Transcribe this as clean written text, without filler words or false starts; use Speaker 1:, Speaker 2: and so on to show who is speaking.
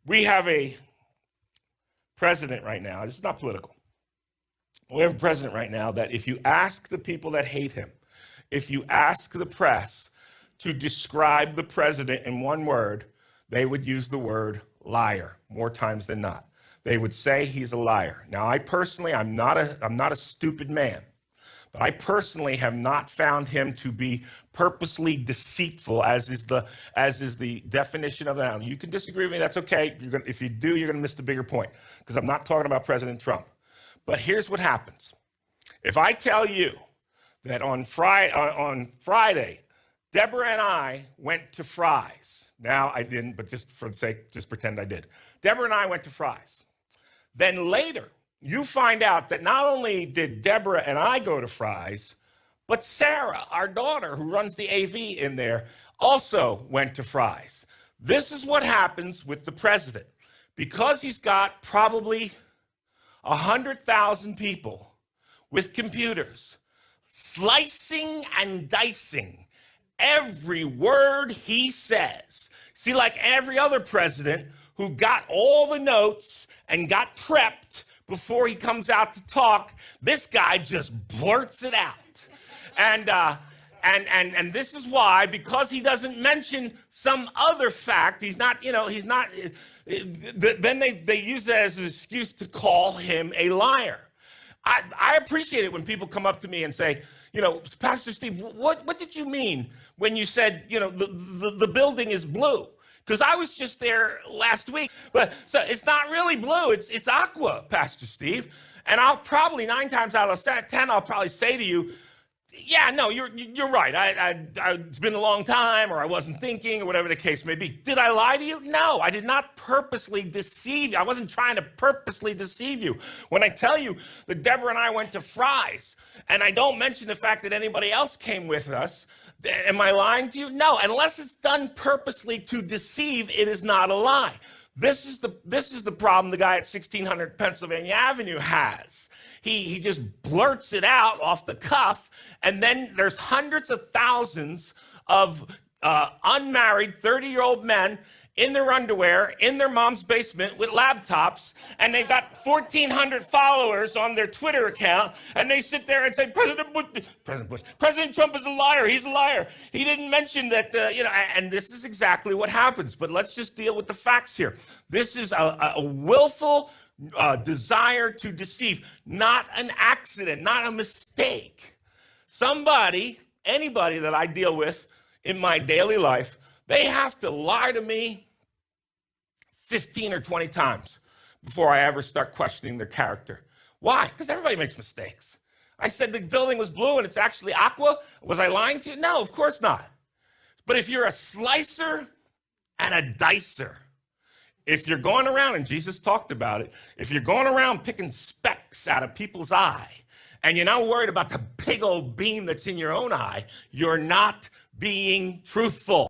Speaker 1: We have a president right now, this is not political. We have a president right now that if you ask the people that hate him, if you ask the press to describe the president in one word, they would use the word liar more times than not. They would say he's a liar. Now, I personally, I'm not a stupid man, but I personally have not found him to be purposely deceitful, as is the definition of that. You can disagree with me, that's okay. If you do, you're gonna miss the bigger point, because I'm not talking about President Trump. But here's what happens. If I tell you that on Friday, Deborah and I went to Fry's. Now I didn't, but just for the sake, just pretend I did. Deborah and I went to Fry's. Then later, you find out that not only did Deborah and I go to Fry's, but Sarah, our daughter, who runs the AV in there, also went to Fry's. This is what happens with the president. Because he's got probably 100,000 people with computers slicing and dicing every word he says. See, like every other president who got all the notes and got prepped before he comes out to talk, this guy just blurts it out. And this is why, because he doesn't mention some other fact, he's not, then they use that as an excuse to call him a liar. I appreciate it when people come up to me and say, Pastor Steve, what did you mean when you said, the building is blue? Because I was just there last week. But so it's not really blue, it's aqua, Pastor Steve. And I'll probably 9 times out of 10, I'll probably say to you, yeah, no, you're right. It's been a long time, or I wasn't thinking, or whatever the case may be. Did I lie to you? No, I did not purposely deceive you. I wasn't trying to purposely deceive you. When I tell you that Deborah and I went to Fry's, and I don't mention the fact that anybody else came with us, am I lying to you? No, unless it's done purposely to deceive, it is not a lie. This is the problem the guy at 1600 Pennsylvania Avenue has. He just blurts it out off the cuff, and then there's hundreds of thousands of unmarried 30-year-old men in their underwear, in their mom's basement with laptops, and they've got 1,400 followers on their Twitter account, and they sit there and say, President Trump is a liar, he's a liar. He didn't mention that, and this is exactly what happens. But let's just deal with the facts here. This is a willful desire to deceive, not an accident, not a mistake. Anybody that I deal with in my daily life, they have to lie to me 15 or 20 times before I ever start questioning their character. Why? Because everybody makes mistakes. I said the building was blue and it's actually aqua. Was I lying to you? No, of course not. But if you're a slicer and a dicer, if you're going around, and Jesus talked about it, if you're going around picking specks out of people's eye, and you're not worried about the big old beam that's in your own eye, you're not being truthful.